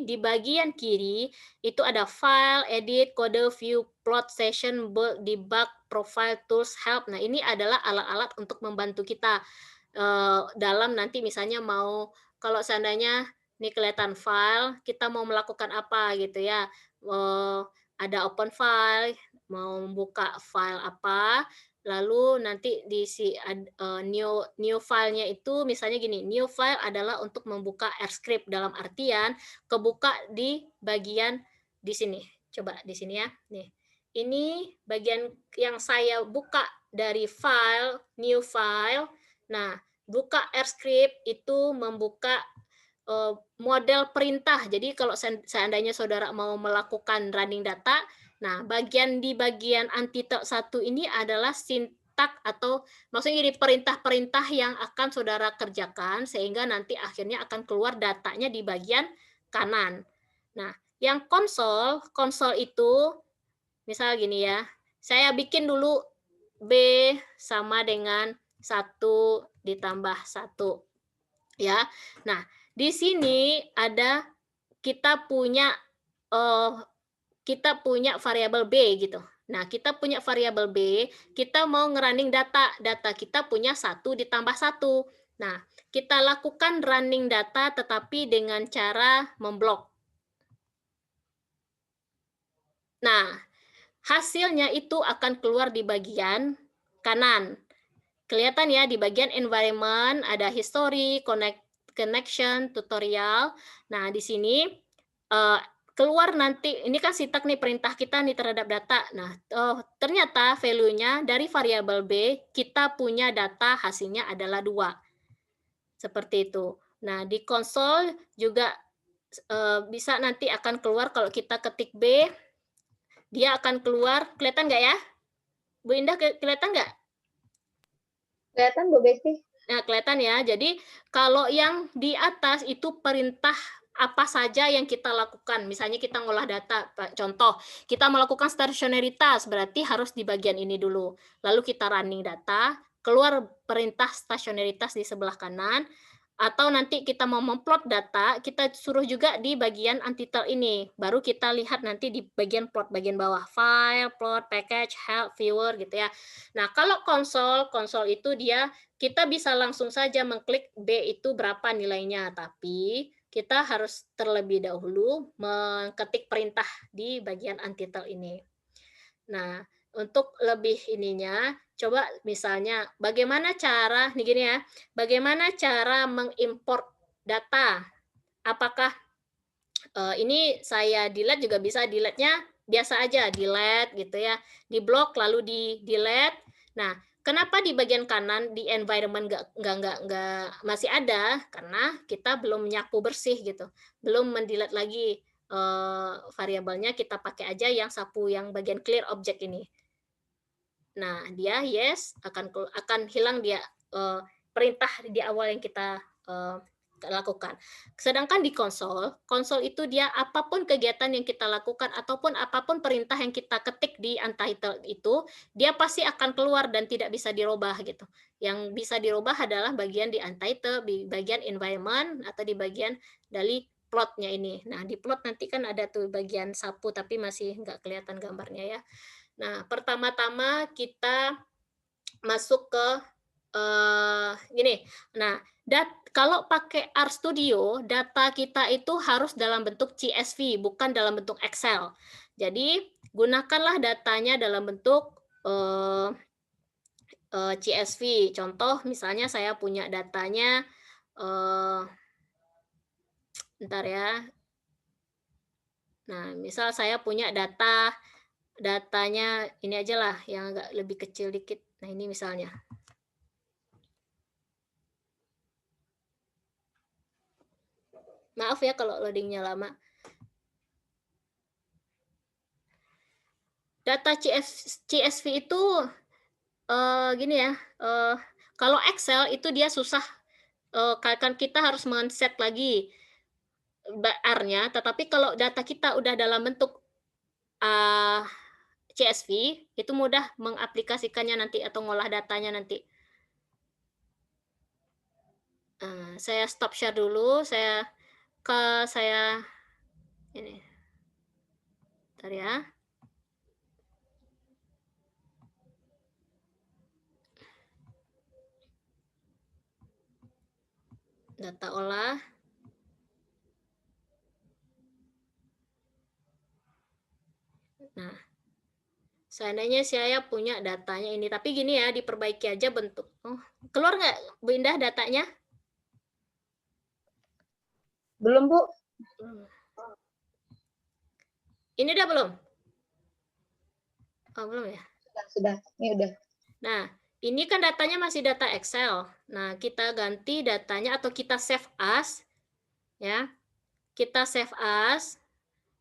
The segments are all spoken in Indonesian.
di bagian kiri itu ada file, edit, kode, view, plot, session, debug, profile, tools, help. Nah, ini adalah alat-alat untuk membantu kita, dalam nanti misalnya mau kalau seandainya nih kelihatan file, kita mau melakukan apa gitu ya, eee, ada open file, mau membuka file apa, lalu nanti new new filenya itu misalnya gini, new file adalah untuk membuka AirScript, dalam artian kebuka di bagian di sini. Coba di sini ya, nih. Ini bagian yang saya buka dari file, new file. Nah, buka AirScript itu membuka model perintah. Jadi kalau seandainya saudara mau melakukan running data, nah di bagian antitel satu ini adalah sintak atau maksudnya gini, perintah-perintah yang akan saudara kerjakan sehingga nanti akhirnya akan keluar datanya di bagian kanan. Nah, yang konsol, konsol itu misal gini ya, saya bikin dulu B sama dengan 1 ditambah 1 ya. Nah, di sini ada kita punya, eee, kita punya variabel B gitu. Nah, kita punya variabel B, kita mau nge-running data, data kita punya 1 ditambah 1. Nah, kita lakukan running data tetapi dengan cara memblok. Nah, hasilnya itu akan keluar di bagian kanan. Kelihatan ya di bagian environment ada history, connection, tutorial. Nah, di sini, eee, keluar nanti ini kan sintak nih perintah kita nih terhadap data. Nah, oh ternyata value-nya dari variabel B kita punya data hasilnya adalah 2 seperti itu. Nah, di konsol juga, bisa nanti akan keluar kalau kita ketik B, dia akan keluar kelihatan nggak ya? Bu Indah kelihatan nggak? Kelihatan Bu Besti? Nah, kelihatan ya. Jadi, kalau yang di atas itu perintah apa saja yang kita lakukan. Misalnya kita ngolah data, contoh, kita melakukan stasionaritas, berarti harus di bagian ini dulu. Lalu kita running data, keluar perintah stasionaritas di sebelah kanan, atau nanti kita mau memplot data, kita suruh juga di bagian untitled ini. Baru kita lihat nanti di bagian plot bagian bawah, file, plot, package, help, viewer gitu ya. Nah, kalau konsol, konsol itu dia kita bisa langsung saja mengklik B itu berapa nilainya, tapi kita harus terlebih dahulu mengetik perintah di bagian untitled ini. Nah, untuk lebih ininya, coba misalnya bagaimana cara nih gini ya, bagaimana cara mengimport data? Apakah, ini saya delete juga bisa, delete-nya biasa aja, delete gitu ya, diblok lalu di-delete. Nah, kenapa di bagian kanan di environment nggak masih ada? Karena kita belum nyapu bersih gitu, belum mendelete lagi, variabelnya, kita pakai aja yang sapu yang bagian clear object ini. Nah, dia yes, akan hilang dia, perintah di awal yang kita, lakukan. Sedangkan di konsol, konsol itu dia apapun kegiatan yang kita lakukan ataupun apapun perintah yang kita ketik di untitled itu, dia pasti akan keluar dan tidak bisa dirubah gitu. Yang bisa dirubah adalah bagian di untitled, di bagian environment, atau di bagian dari plotnya ini. Nah, di plot nanti kan ada tuh bagian sapu tapi masih nggak kelihatan gambarnya ya. Nah, pertama-tama kita masuk ke, gini, nah, kalau pakai RStudio, data kita itu harus dalam bentuk CSV, bukan dalam bentuk Excel. Jadi, gunakanlah datanya dalam bentuk, CSV. Contoh misalnya saya punya datanya, eee, bentar ya. Nah, misal saya punya datanya ini aja lah yang agak lebih kecil dikit. Nah, ini misalnya. Maaf ya kalau loadingnya lama. Data CSV itu, gini ya, kalau Excel itu dia susah, kan kita harus men-set lagi R-nya, tetapi kalau data kita udah dalam bentuk, eee, CSV, itu mudah mengaplikasikannya nanti atau ngolah datanya nanti. Saya stop share dulu, saya Bentar ya. Data olah. Nah, seandainya saya punya datanya ini, tapi gini ya, diperbaiki aja bentuk. Oh, keluar nggak Bu Indah datanya? Belum, Bu. Ini udah belum? Oh, belum ya? Sudah. Ini udah. Nah, ini kan datanya masih data Excel. Nah, kita ganti datanya atau kita save as. Ya, kita save as.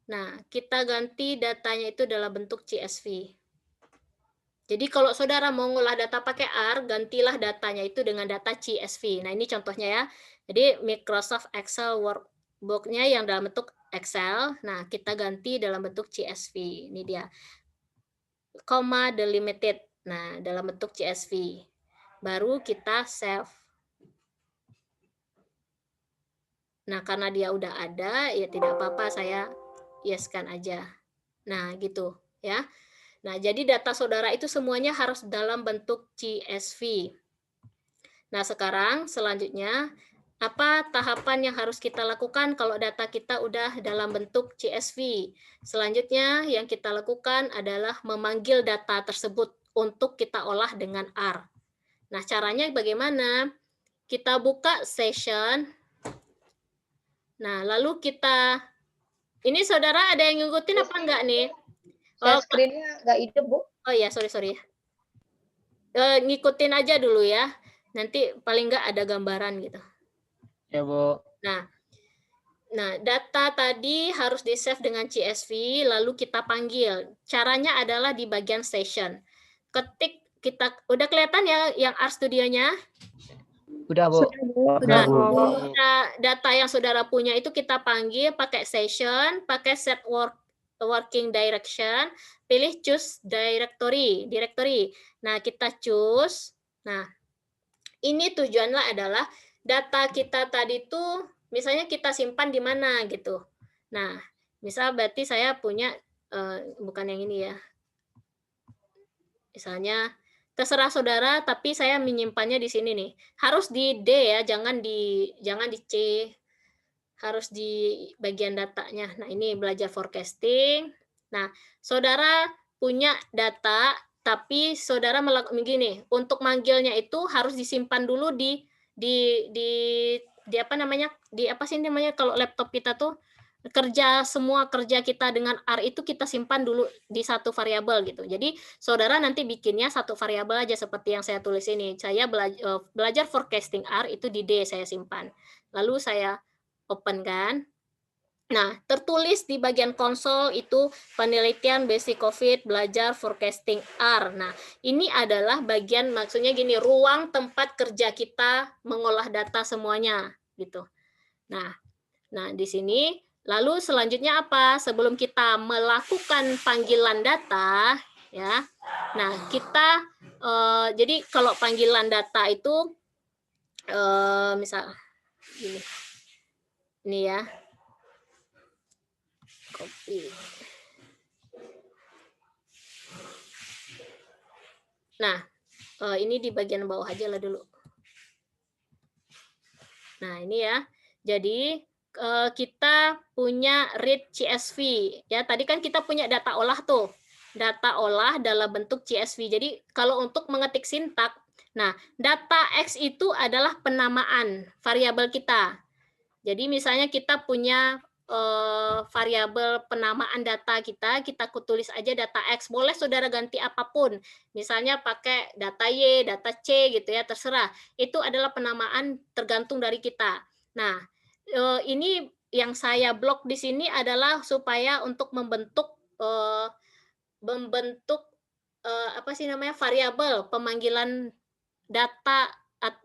Nah, kita ganti datanya itu dalam bentuk CSV. Jadi kalau saudara mau ngolah data pakai R, gantilah datanya itu dengan data CSV. Nah, ini contohnya ya. Jadi Microsoft Excel workbook-nya yang dalam bentuk Excel. Nah, kita ganti dalam bentuk CSV. Ini dia. Comma delimited. Nah, dalam bentuk CSV. Baru kita save. Nah, karena dia udah ada, ya tidak apa-apa, saya yes-kan aja. Nah, gitu ya. Nah, jadi data saudara itu semuanya harus dalam bentuk CSV. Nah, sekarang selanjutnya, apa tahapan yang harus kita lakukan kalau data kita udah dalam bentuk CSV? Selanjutnya yang kita lakukan adalah memanggil data tersebut untuk kita olah dengan R. Nah, caranya bagaimana? Kita buka session. Nah, lalu kita, ini saudara ada yang ngikutin apa enggak nih? Saya screen-nya nggak hidup, Bu. Oh ya, sorry. Ngikutin aja dulu ya. Nanti paling nggak ada gambaran gitu. Ya, Bu. Nah, data tadi harus di-save dengan CSV, lalu kita panggil. Caranya adalah di bagian session. Ketik kita, udah kelihatan ya yang R Studio-nya? Udah, Bu. Nah, data yang saudara punya itu kita panggil pakai session, pakai set working direction, pilih choose directory. Nah, kita choose. Nah, ini tujuannya adalah data kita tadi tuh misalnya kita simpan di mana gitu. Nah, misal berarti saya punya bukan yang ini ya. Misalnya terserah saudara, tapi saya menyimpannya di sini nih. Harus di D ya, jangan di C. Harus di bagian datanya. Nah, ini belajar forecasting. Nah, saudara punya data, tapi saudara melakukan begini. Untuk manggilnya itu harus disimpan dulu di apa namanya? Di apa sih namanya kalau laptop kita tuh semua kerja kita dengan R itu kita simpan dulu di satu variabel gitu. Jadi saudara nanti bikinnya satu variabel aja seperti yang saya tulis ini. Saya belajar forecasting R itu di D saya simpan. Lalu saya open kan. Nah, tertulis di bagian konsol itu penelitian basic COVID belajar forecasting R. Nah, ini adalah bagian maksudnya gini, ruang tempat kerja kita mengolah data semuanya gitu. Nah, di sini lalu selanjutnya apa? Sebelum kita melakukan panggilan data ya. Nah, kita jadi kalau panggilan data itu misal gini. Ini ya. Copy. Nah, ini di bagian bawah aja lah dulu. Nah, ini ya. Jadi kita punya read CSV. Ya, tadi kan kita punya data olah tuh. Data olah dalam bentuk CSV. Jadi kalau untuk mengetik sintak, nah, data X itu adalah penamaan variabel kita. Jadi misalnya kita punya variabel penamaan data kita tulis aja data X. Boleh saudara ganti apapun. Misalnya pakai data Y, data C gitu ya, terserah. Itu adalah penamaan tergantung dari kita. Nah, ini yang saya blok di sini adalah supaya untuk membentuk apa sih namanya variabel pemanggilan data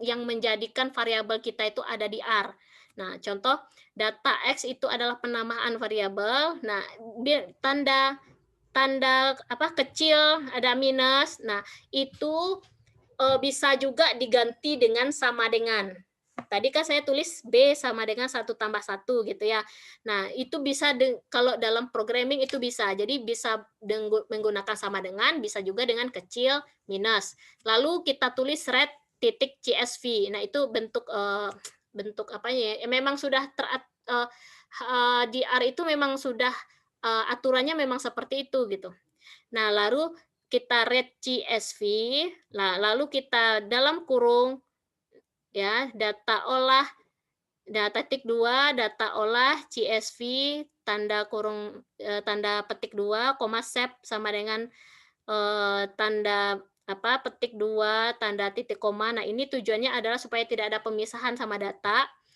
yang menjadikan variabel kita itu ada di R. Nah, contoh data X itu adalah penamaan variabel. Nah, tanda apa kecil ada minus. Nah, itu bisa juga diganti dengan sama dengan. Tadi kan saya tulis B sama dengan 1 tambah 1 gitu ya. Nah, itu bisa kalau dalam programming itu bisa. Jadi bisa menggunakan sama dengan, bisa juga dengan kecil minus. Lalu kita tulis red titik CSV. Nah, itu bentuk bentuk apanya ya? Memang sudah di R itu memang sudah aturannya memang seperti itu gitu. Nah, lalu kita read CSV, lalu kita dalam kurung ya, data tik 2, data olah CSV, tanda kurung, tanda petik 2, koma sep sama dengan, tanda petik 2, tanda titik koma. Nah, ini tujuannya adalah supaya tidak ada pemisahan sama data.